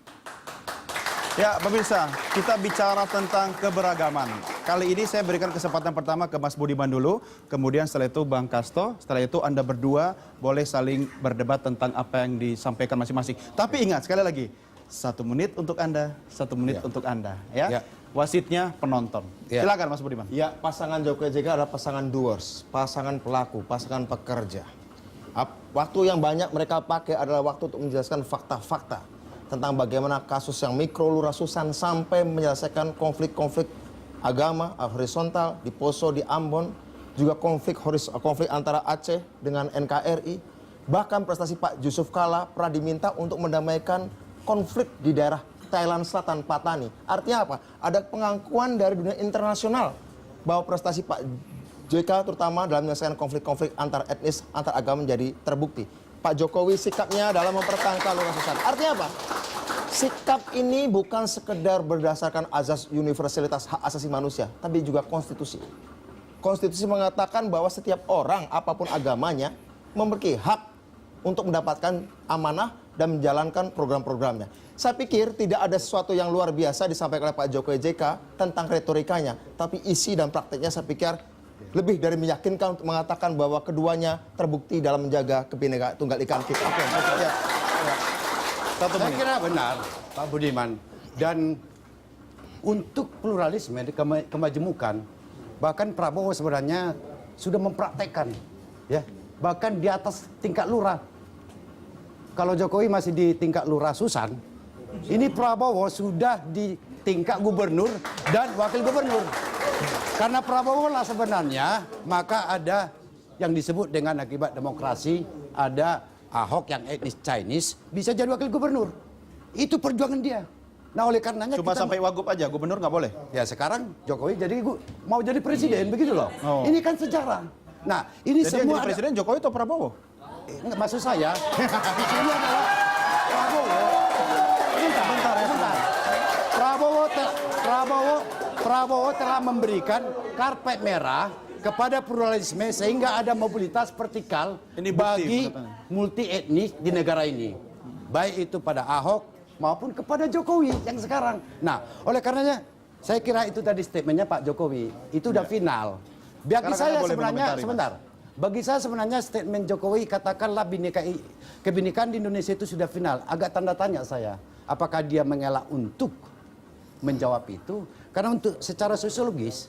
Ya, pemirsa, kita bicara tentang keberagaman. Kali ini saya berikan kesempatan pertama ke Mas Budiman dulu, kemudian setelah itu Bang Kasto, setelah itu Anda berdua boleh saling berdebat tentang apa yang disampaikan masing-masing. Tapi ingat, sekali lagi, 1 menit untuk Anda, 1 menit untuk Anda. Ya. Wasitnya penonton. Silakan Mas Budiman. Ya, pasangan Jokowi JK adalah pasangan doers, pasangan pelaku, pasangan pekerja. Waktu yang banyak mereka pakai adalah waktu untuk menjelaskan fakta-fakta tentang bagaimana kasus yang mikro lurasusan sampai menyelesaikan konflik-konflik agama horizontal di Poso, di Ambon, juga konflik antara Aceh dengan NKRI. Bahkan prestasi Pak Yusuf Kala pernah diminta untuk mendamaikan konflik di daerah Thailand Selatan, Patani. Artinya apa? Ada pengakuan dari dunia internasional bahwa prestasi Pak JK terutama dalam menyelesaikan konflik-konflik antar etnis, antar agama menjadi terbukti. Pak Jokowi sikapnya dalam mempertahankan lurasusan. Artinya apa? Sikap ini bukan sekedar berdasarkan azas universalitas hak asasi manusia, tapi juga konstitusi. Konstitusi mengatakan bahwa setiap orang, apapun agamanya, memiliki hak untuk mendapatkan amanah dan menjalankan program-programnya. Saya pikir tidak ada sesuatu yang luar biasa disampaikan oleh Pak Jokowi JK tentang retorikanya, tapi isi dan prakteknya saya pikir lebih dari meyakinkan untuk mengatakan bahwa keduanya terbukti dalam menjaga Bhinneka Tunggal Ika kita. Saya kira benar, Pak Budiman. Dan untuk pluralisme, kemajemukan, bahkan Prabowo sebenarnya sudah mempraktekkan, ya, bahkan di atas tingkat lurah. Kalau Jokowi masih di tingkat lurah Susan, ini Prabowo sudah di tingkat gubernur dan wakil gubernur. Karena Prabowo lah sebenarnya, maka ada yang disebut dengan akibat demokrasi, ada Ahok yang etnis Chinese bisa jadi wakil gubernur. Itu perjuangan dia. Nah, oleh karenanya cuma sampai wagub aja, gubernur nggak boleh. Ya sekarang Jokowi mau jadi presiden begitu loh. Ini kan sejarah. Nah, ini jadi semua yang jadi presiden Jokowi atau Prabowo? Maksud saya, di sini adalah Prabowo. Bentar. Prabowo telah memberikan karpet merah kepada pluralisme sehingga ada mobilitas vertikal bagi multi etnis di negara ini. Baik itu pada Ahok maupun kepada Jokowi yang sekarang. Nah, oleh karenanya saya kira itu tadi statementnya Pak Jokowi. Itu udah final. Bagi saya sebenarnya, sebentar. Bagi saya sebenarnya statement Jokowi katakanlah kebinekaan di Indonesia itu sudah final. Agak tanda tanya saya. Apakah dia mengelak untuk menjawab itu? Karena untuk secara sosiologis,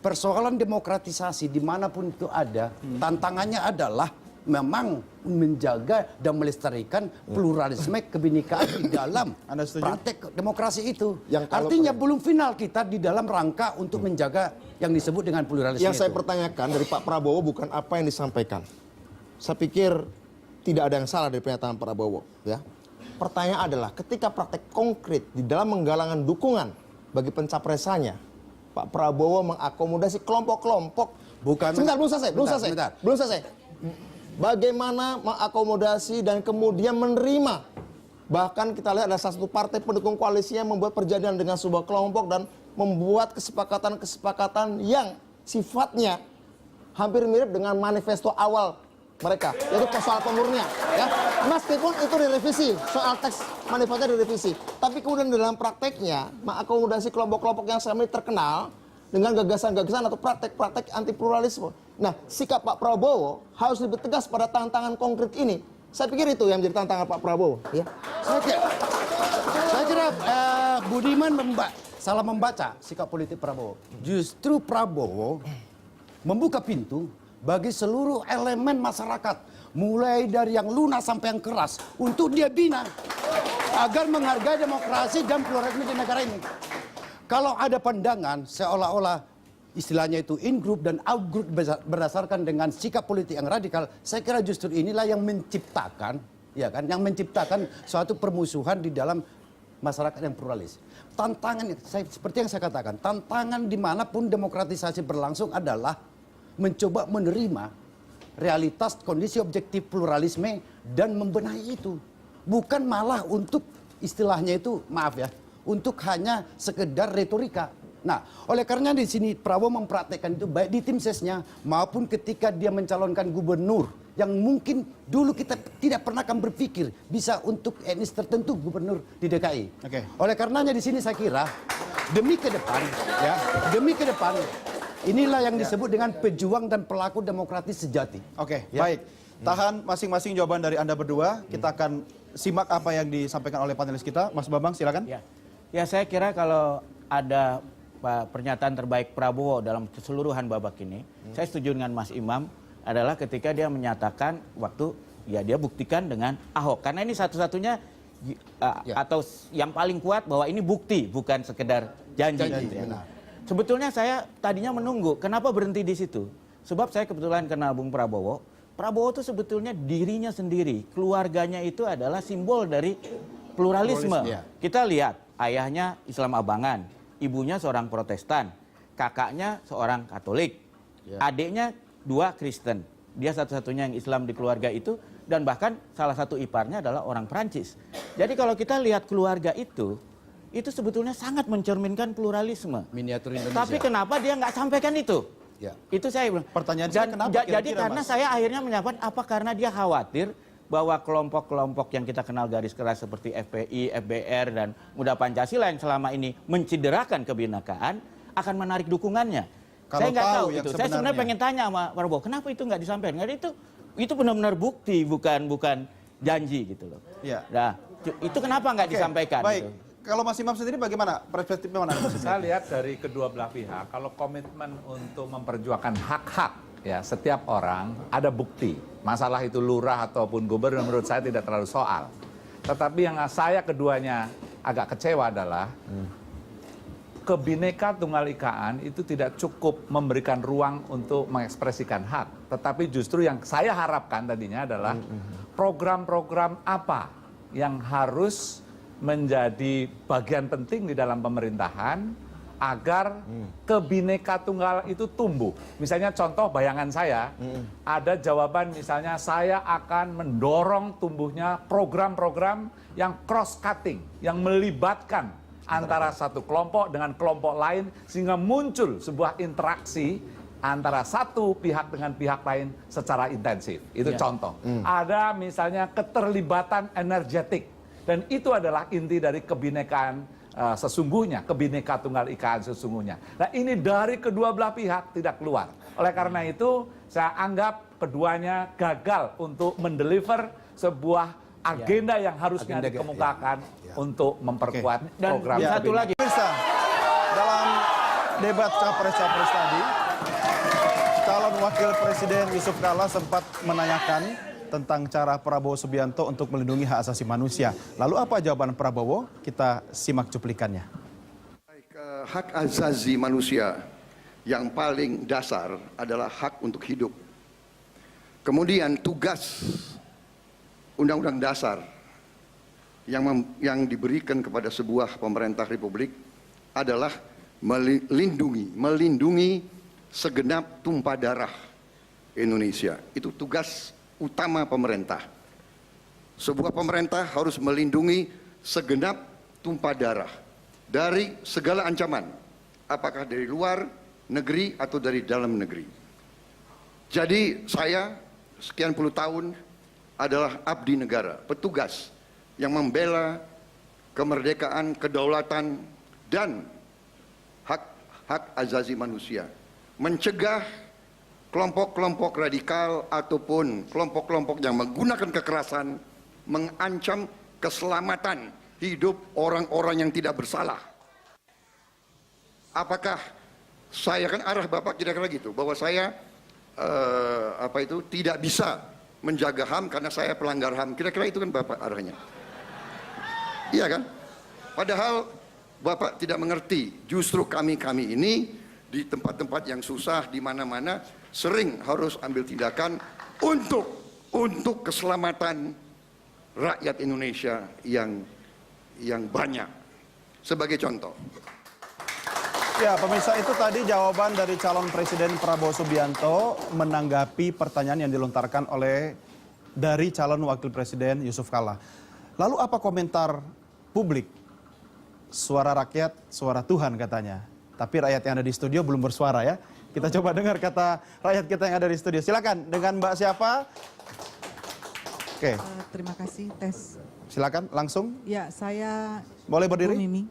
persoalan demokratisasi dimanapun itu ada, tantangannya adalah memang menjaga dan melestarikan pluralisme kebinekaan di dalam praktek demokrasi itu. Artinya belum final kita di dalam rangka untuk menjaga yang disebut dengan pluralisme. Yang saya pertanyakan dari Pak Prabowo bukan apa yang disampaikan. Saya pikir tidak ada yang salah dari pernyataan Pak Prabowo. Ya. Pertanyaan adalah ketika praktek konkret di dalam menggalangkan dukungan bagi pencapresannya, Pak Prabowo mengakomodasi kelompok-kelompok. Sebentar, belum selesai. Bagaimana mengakomodasi dan kemudian menerima Bahkan kita lihat ada salah satu partai pendukung koalisinya membuat perjanjian dengan sebuah kelompok dan membuat kesepakatan-kesepakatan yang sifatnya hampir mirip dengan manifesto awal mereka, yaitu soal pemurnian, ya. Meskipun itu direvisi, soal teks manifesto direvisi, tapi kemudian dalam prakteknya mengakomodasi kelompok-kelompok yang selama ini terkenal dengan gagasan-gagasan atau praktek-praktek anti pluralisme. Nah, sikap Pak Prabowo harus lebih tegas pada tantangan konkret ini. Saya pikir itu yang menjadi tantangan Pak Prabowo. Ya. Saya kira Budiman salah membaca sikap politik Prabowo. Justru Prabowo membuka pintu bagi seluruh elemen masyarakat, mulai dari yang lunak sampai yang keras, untuk dia bina agar menghargai demokrasi dan pluralisme di negara ini. Kalau ada pandangan seolah-olah istilahnya itu in group dan out group berdasarkan dengan sikap politik yang radikal, saya kira justru inilah yang menciptakan, ya kan, yang menciptakan suatu permusuhan di dalam masyarakat yang pluralis. Tantangan, seperti yang saya katakan, tantangan dimanapun demokratisasi berlangsung adalah mencoba menerima realitas kondisi objektif pluralisme dan membenahi itu, bukan malah untuk istilahnya itu, maaf ya, untuk hanya sekedar retorika. Nah, oleh karena di sini Prabowo mempraktekkan itu baik di tim sesnya maupun ketika dia mencalonkan gubernur yang mungkin dulu kita tidak pernah akan berpikir bisa untuk etnis tertentu gubernur di DKI. Oke. Oleh karenanya di sini saya kira demi ke depan, ya, demi ke depan inilah yang disebut dengan pejuang dan pelaku demokratis sejati. Oke, Ya. baik. Tahan masing-masing jawaban dari Anda berdua. Kita akan simak apa yang disampaikan oleh panelis kita. Mas Bambang, silakan. Ya, saya kira kalau ada pernyataan terbaik Prabowo dalam keseluruhan babak ini, saya setuju dengan Mas Imam, adalah ketika dia menyatakan waktu ya dia buktikan dengan Ahok. Karena ini satu-satunya atau yang paling kuat bahwa ini bukti, bukan sekedar janji. Gitu ya. Sebetulnya saya tadinya menunggu, kenapa berhenti di situ? Sebab saya kebetulan kenal Bung Prabowo. Prabowo itu sebetulnya dirinya sendiri, keluarganya itu adalah simbol dari pluralisme. Kita lihat, ayahnya Islam Abangan, ibunya seorang Protestan, kakaknya seorang Katolik, adiknya 2 Kristen. Dia satu-satunya yang Islam di keluarga itu, dan bahkan salah satu iparnya adalah orang Prancis. Jadi kalau kita lihat keluarga itu sebetulnya sangat mencerminkan pluralisme. Miniatur Indonesia. Tapi kenapa dia nggak sampaikan itu? Ya. Itu saya bilang. Pertanyaan saya kenapa Jadi kira-kira, karena Mas? saya akhirnya menyampaikan apa karena dia khawatir bahwa kelompok-kelompok yang kita kenal garis keras seperti FPI, FBR, dan Muda Pancasila yang selama ini mencederakan kebinekaan akan menarik dukungannya. Kalau Saya nggak tahu tahu yang itu. Saya sebenarnya pengen tanya sama Prabowo, kenapa itu nggak disampaikan? Karena itu benar-benar bukti, bukan janji gitu loh. Iya. Nah, itu kenapa nggak disampaikan? Baik. Gitu? Kalau Mas Imam sendiri bagaimana? Perspektifnya mana? Saya lihat dari kedua belah pihak, kalau komitmen untuk memperjuangkan hak-hak ya setiap orang ada bukti. Masalah itu lurah ataupun gubernur menurut saya tidak terlalu soal. Tetapi yang saya keduanya agak kecewa adalah Kebineka Tunggal Ikaan itu tidak cukup memberikan ruang untuk mengekspresikan hak. Tetapi justru yang saya harapkan tadinya adalah program-program apa yang harus menjadi bagian penting di dalam pemerintahan agar Kebineka Tunggal itu tumbuh. Misalnya contoh bayangan saya, ada jawaban misalnya saya akan mendorong tumbuhnya program-program yang cross-cutting, yang melibatkan antara satu kelompok dengan kelompok lain sehingga muncul sebuah interaksi antara satu pihak dengan pihak lain secara intensif. Itu contoh. Ada misalnya keterlibatan energetik. Dan itu adalah inti dari kebinekaan sesungguhnya, Kebineka Tunggal Ikaan sesungguhnya. Nah ini dari kedua belah pihak tidak keluar. Oleh karena itu saya anggap keduanya gagal untuk mendeliver sebuah agenda yang harusnya dikemukakan untuk memperkuat program. Dan satu lagi. Pemirsa, dalam debat capres-capres tadi, calon wakil presiden Yusuf Kala sempat menanyakan tentang cara Prabowo Subianto untuk melindungi hak asasi manusia. Lalu apa jawaban Prabowo? Kita simak cuplikannya. Hak asasi manusia yang paling dasar adalah hak untuk hidup. Kemudian tugas Undang-Undang Dasar yang diberikan kepada sebuah pemerintah republik adalah melindungi segenap tumpah darah Indonesia. Itu tugas utama pemerintah. Sebuah pemerintah harus melindungi segenap tumpah darah dari segala ancaman, apakah dari luar negeri atau dari dalam negeri. Jadi saya sekian puluh tahun adalah abdi negara, petugas yang membela kemerdekaan, kedaulatan, dan hak asasi manusia, mencegah kelompok-kelompok radikal ataupun kelompok-kelompok yang menggunakan kekerasan mengancam keselamatan hidup orang-orang yang tidak bersalah. Apakah saya, kan arah Bapak kira-kira gitu, bahwa saya tidak bisa menjaga HAM karena saya pelanggar HAM, kira-kira itu kan Bapak arahnya. Iya kan? Padahal Bapak tidak mengerti, justru kami ini di tempat-tempat yang susah, di mana-mana sering harus ambil tindakan untuk keselamatan rakyat Indonesia yang banyak. Sebagai contoh. Ya, pemirsa, itu tadi jawaban dari calon Presiden Prabowo Subianto menanggapi pertanyaan yang dilontarkan dari calon Wakil Presiden Yusuf Kalla. Lalu apa komentar publik? Suara rakyat, suara Tuhan katanya. Tapi rakyat yang ada di studio belum bersuara ya. Kita coba dengar kata rakyat kita yang ada di studio. Silakan, dengan Mbak siapa? Oke. Terima kasih, tes. Silakan, langsung. Ya, saya... Boleh berdiri? Bu Mimi.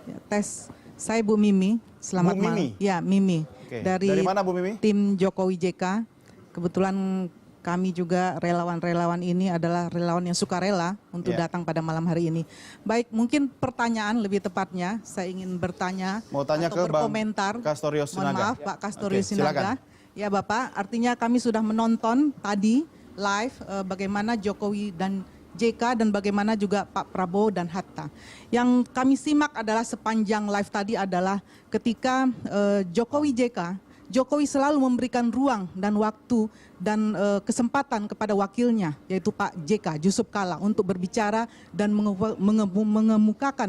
Ya, tes. Saya Bu Mimi. Selamat malam. Ya, Mimi. Oke. Dari mana Bu Mimi? Tim Jokowi JK. Kebetulan kami juga relawan-relawan ini adalah relawan yang sukarela untuk datang pada malam hari ini. Baik, mungkin pertanyaan lebih tepatnya, saya ingin bertanya atau berkomentar. Kastorius Sinaga. Mohon maaf, Pak Kastorius Sinaga. Silakan. Ya Bapak, artinya kami sudah menonton tadi live bagaimana Jokowi dan JK dan bagaimana juga Pak Prabowo dan Hatta. Yang kami simak adalah sepanjang live tadi adalah ketika Jokowi JK, Jokowi selalu memberikan ruang dan waktu dan kesempatan kepada wakilnya, yaitu Pak JK, Yusuf Kalla, untuk berbicara dan mengemukakan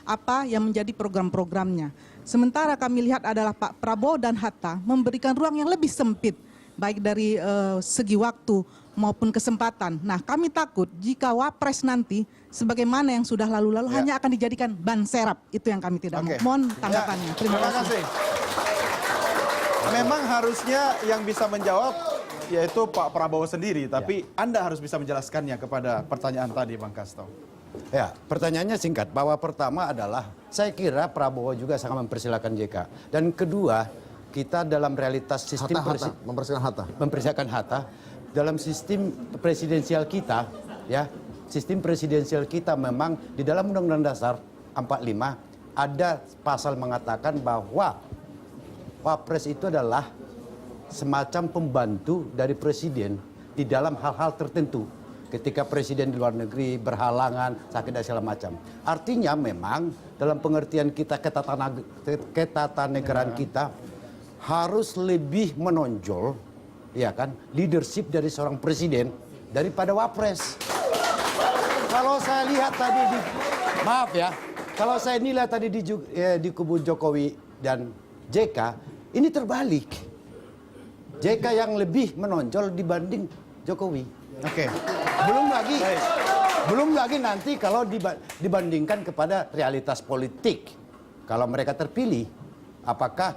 apa yang menjadi program-programnya. Sementara kami lihat adalah Pak Prabowo dan Hatta memberikan ruang yang lebih sempit, baik dari segi waktu maupun kesempatan. Nah, kami takut jika Wapres nanti, sebagaimana yang sudah lalu-lalu, hanya akan dijadikan ban serap. Itu yang kami tidak mau. Mohon tanggapannya. Terima kasih. Memang harusnya yang bisa menjawab yaitu Pak Prabowo sendiri, tapi Anda harus bisa menjelaskannya kepada pertanyaan tadi, Bang Kasto. Ya, pertanyaannya singkat, bahwa pertama adalah saya kira Prabowo juga sangat mempersilahkan JK. Dan kedua, kita dalam realitas sistem mempersilahkan Hatta dalam sistem presidensial kita, ya, sistem presidensial kita memang di dalam Undang-Undang Dasar 45 ada pasal mengatakan bahwa Wapres itu adalah semacam pembantu dari presiden di dalam hal-hal tertentu. Ketika presiden di luar negeri berhalangan, sakit dan segala macam. Artinya memang dalam pengertian kita ketatanegaraan kita harus lebih menonjol, ya kan, leadership dari seorang presiden daripada Wapres. Kalau saya lihat tadi kalau saya nilai tadi di kubu Jokowi dan JK, ini terbalik. JK yang lebih menonjol dibanding Jokowi. Oke. Belum lagi nanti kalau dibandingkan kepada realitas politik. Kalau mereka terpilih, apakah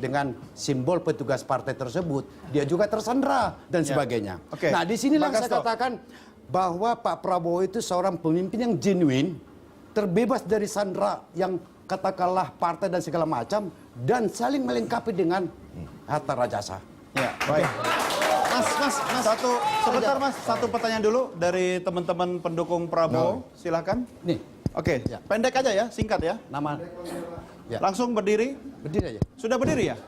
dengan simbol petugas partai tersebut dia juga tersandra dan sebagainya. Oke. Nah, disinilah saya katakan bahwa Pak Prabowo itu seorang pemimpin yang genuine, terbebas dari sandra yang katakanlah partai dan segala macam, dan saling melengkapi dengan harta rajasa. Ya, baik. Mas, sebentar Mas, satu pertanyaan dulu dari teman-teman pendukung Prabowo, silakan. Nih, oke, pendek aja ya, singkat ya. Nama. Ya. Langsung berdiri. Berdiri aja. Sudah berdiri ya?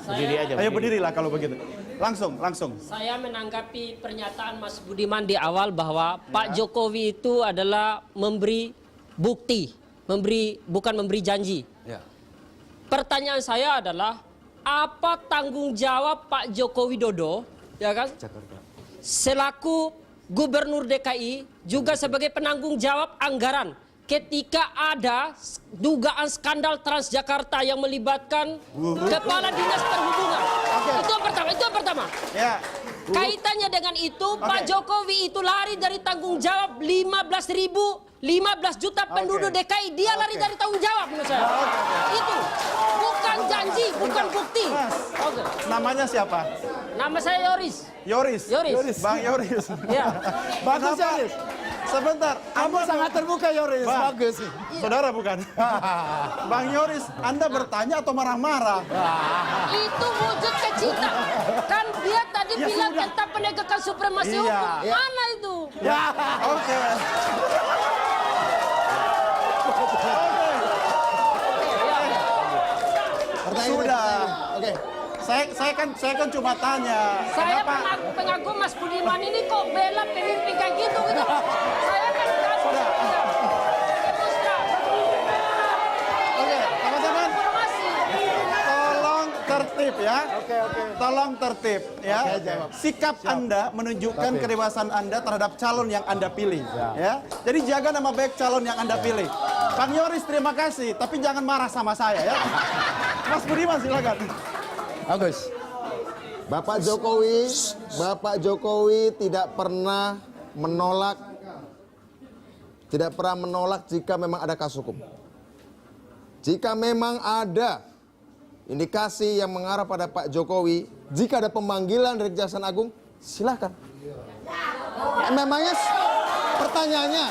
Berdiri aja. Ayo berdirilah kalau begitu. Langsung. Saya menanggapi pernyataan Mas Budiman di awal bahwa Pak Jokowi itu adalah memberi bukti, bukan memberi janji. Ya. Pertanyaan saya adalah, apa tanggung jawab Pak Joko Widodo, ya kan, selaku Gubernur DKI juga sebagai penanggung jawab anggaran ketika ada dugaan skandal Transjakarta yang melibatkan Kepala Dinas Perhubungan. Itu yang pertama. Ya, Kaitannya dengan itu, Pak Jokowi itu lari dari tanggung jawab 15 juta penduduk DKI. Dia lari dari tanggung jawab menurut saya. Itu bukan janji, bukan bukti. Namanya siapa? Nama saya Yoris. Yoris. Bang Yoris. Ya. Bagus Yoris. Sebentar. Kamu sangat terbuka Yoris. Bagus. Saudara bukan? Bang Yoris, Anda bertanya atau marah-marah? Itu wujud kecintaan. Kan dia tadi bilang tentang penegakan supremasi hukum. Mana itu? Ya, oke. Sudah. Oke. Saya kan cuma tanya. Saya Kenapa? pengagum Mas Budiman ini kok bela pemimpin kayak gitu. Saya kan Sudah. Oke, teman-teman. Tolong tertib ya. Tolong tertib ya. Sikap Anda menunjukkan kedewasaan Anda terhadap calon yang Anda pilih. Ya. Jadi jaga nama baik calon yang Anda pilih. Bang Yoris terima kasih, tapi jangan marah sama saya ya. Mas Budiman silakan. Bagus. Bapak Jokowi tidak pernah menolak jika memang ada kasus hukum. Jika memang ada indikasi yang mengarah pada Pak Jokowi, jika ada pemanggilan dari Kejaksaan Agung, silakan. Memangnya pertanyaannya,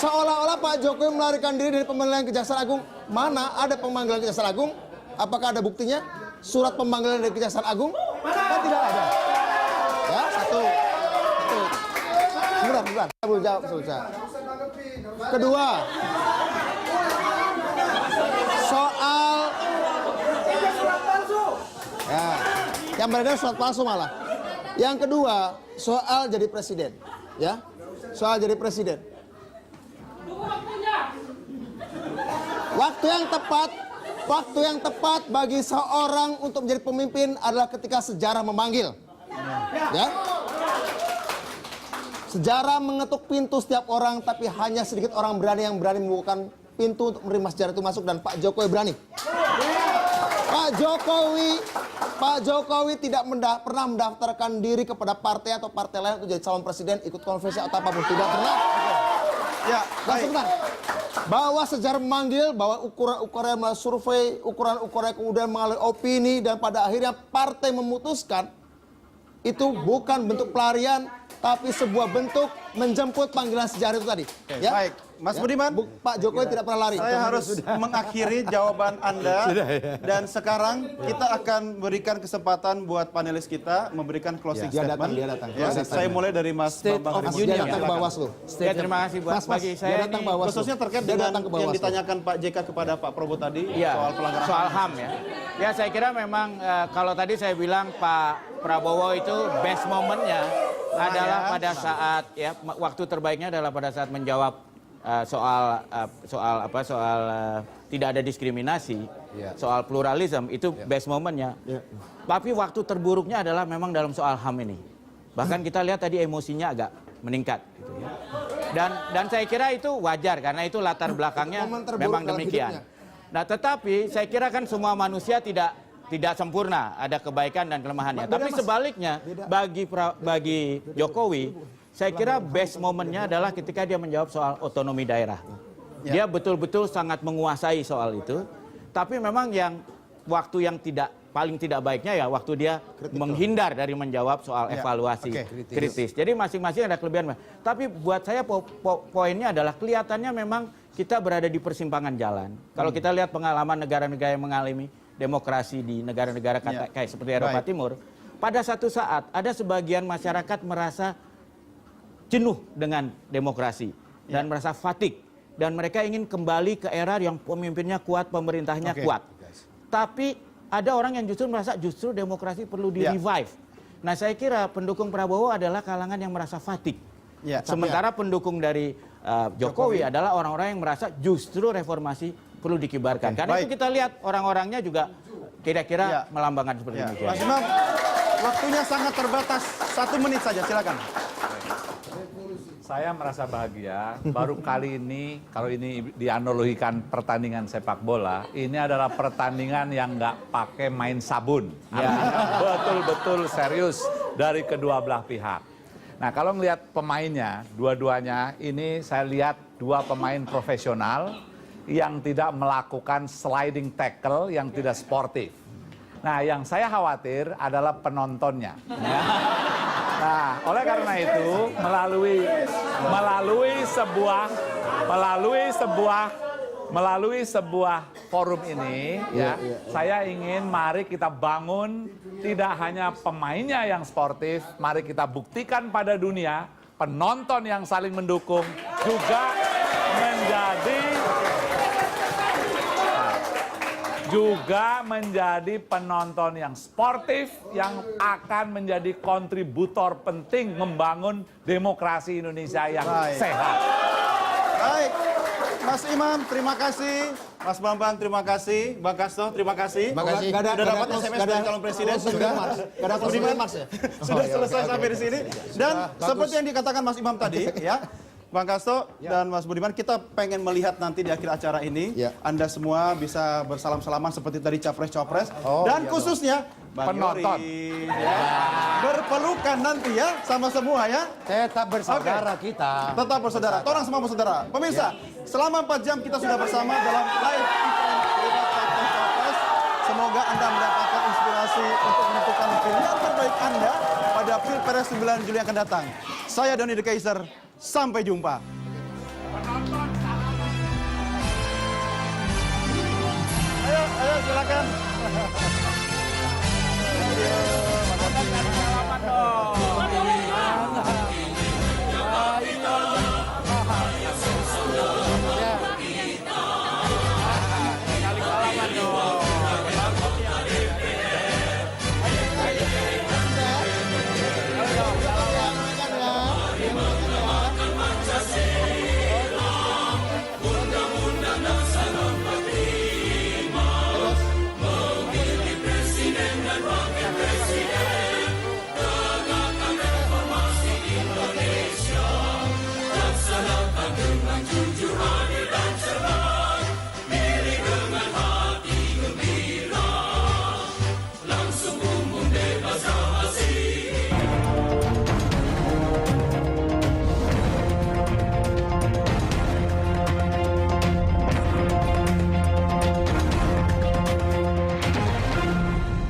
seolah-olah Pak Jokowi melarikan diri dari pemanggilan Kejaksaan Agung. Mana ada pemanggilan Kejaksaan Agung? Apakah ada buktinya? Surat pemanggilan dari Kejaksaan Agung? Kan tidak ada. Ya, satu. Sebentar. Saya belum jawab, Kedua, soal ya, yang beredar surat palsu malah. Yang kedua, soal jadi presiden, ya. Soal jadi presiden. Waktu yang tepat bagi seorang untuk menjadi pemimpin adalah ketika sejarah memanggil. Ya. Sejarah mengetuk pintu setiap orang, tapi hanya sedikit orang yang berani membukakan pintu untuk menerima sejarah itu masuk, dan Pak Jokowi berani. Pak Jokowi tidak pernah mendaftarkan diri kepada partai atau partai lain untuk jadi calon presiden, ikut konvensi atau apapun, tidak pernah. Ya, baik. Bahwa sejarah memanggil, bahwa ukuran-ukuran survei, ukuran-ukuran kemudian mengalami opini, dan pada akhirnya partai memutuskan, itu bukan bentuk pelarian, tapi sebuah bentuk menjemput panggilan sejarah itu tadi. Ya? Baik, Mas Budiman. Pak Jokowi tidak pernah lari. Saya harus mengakhiri jawaban Anda. Dan sekarang kita akan berikan kesempatan buat panelis kita memberikan closing statement. Dia datang. Ya, saya mulai dari Mas Bambang. Dia datang ke Bawaslu. Ya, terima kasih buat bagi saya ini, khususnya terkait dengan yang ditanyakan Pak JK kepada Pak Prabowo tadi soal pelanggaran soal HAM ya. Ya, saya kira memang kalau tadi saya bilang Pak Prabowo itu best momennya adalah pada saat waktu terbaiknya adalah pada saat menjawab soal tidak ada diskriminasi, soal pluralisme, itu best momennya. Tapi waktu terburuknya adalah memang dalam soal HAM ini. Bahkan kita lihat tadi emosinya agak meningkat gitu ya. Dan saya kira itu wajar karena itu latar belakangnya memang demikian. Nah, tetapi saya kira kan semua manusia tidak sempurna, ada kebaikan dan kelemahannya. Tapi sebaliknya bagi Jokowi, saya kira best momennya adalah ketika dia menjawab soal otonomi daerah. Dia betul-betul sangat menguasai soal itu. Tapi memang waktu yang paling tidak baiknya ya waktu dia menghindar dari menjawab soal evaluasi kritis. Jadi masing-masing ada kelebihan. Tapi buat saya poinnya adalah kelihatannya memang kita berada di persimpangan jalan. Kalau kita lihat pengalaman negara-negara yang mengalami demokrasi di negara-negara kayak seperti Eropa Timur, pada satu saat ada sebagian masyarakat merasa jenuh dengan demokrasi dan merasa fatigue, dan mereka ingin kembali ke era yang pemimpinnya kuat, pemerintahnya kuat. Tapi ada orang yang justru merasa demokrasi perlu di-revive. Nah, saya kira pendukung Prabowo adalah kalangan yang merasa fatigue. Sementara pendukung dari Jokowi adalah orang-orang yang merasa justru reformasi perlu dikibarkan. Karena itu kita lihat orang-orangnya juga kira-kira melambangkan seperti demikian. Mas Imam, waktunya sangat terbatas. 1 menit saja, silakan. Saya merasa bahagia, baru kali ini, kalau ini dianalogikan pertandingan sepak bola, ini adalah pertandingan yang nggak pakai main sabun. Artinya betul-betul serius. dari kedua belah pihak. Nah, kalau melihat pemainnya, dua-duanya ini saya lihat dua pemain profesional yang tidak melakukan sliding tackle yang tidak sportif. Nah, yang saya khawatir adalah penontonnya. Ya. Nah, oleh karena itu melalui sebuah forum ini, saya ingin mari kita bangun tidak hanya pemainnya yang sportif, mari kita buktikan pada dunia penonton yang saling mendukung juga menjadi penonton yang sportif yang akan menjadi kontributor penting membangun demokrasi Indonesia yang sehat. Baik, Mas Imam terima kasih, Mas Bambang terima kasih, Bang Kasto terima kasih. Sudah dapat SMS dari calon presiden sudah. Sudah selesai sampai di sini. Dan seperti yang dikatakan Mas Imam tadi, ya. Bang Kasto dan Mas Budiman, kita pengen melihat nanti di akhir acara ini Anda semua bisa bersalam-salaman seperti tadi capres-capres dan khususnya penonton berpelukan nanti ya sama semua ya. Tetap bersaudara kita. Tetap bersaudara. Orang semua bersaudara. Pemirsa, selama 4 jam kita sudah bersama dalam live event capres-capres. Semoga Anda mendapatkan inspirasi untuk menentukan pilihan terbaik Anda pada Pilpres 9 Juli yang akan datang. Saya Doni The Kaiser. Sampai jumpa. Ayo silakan.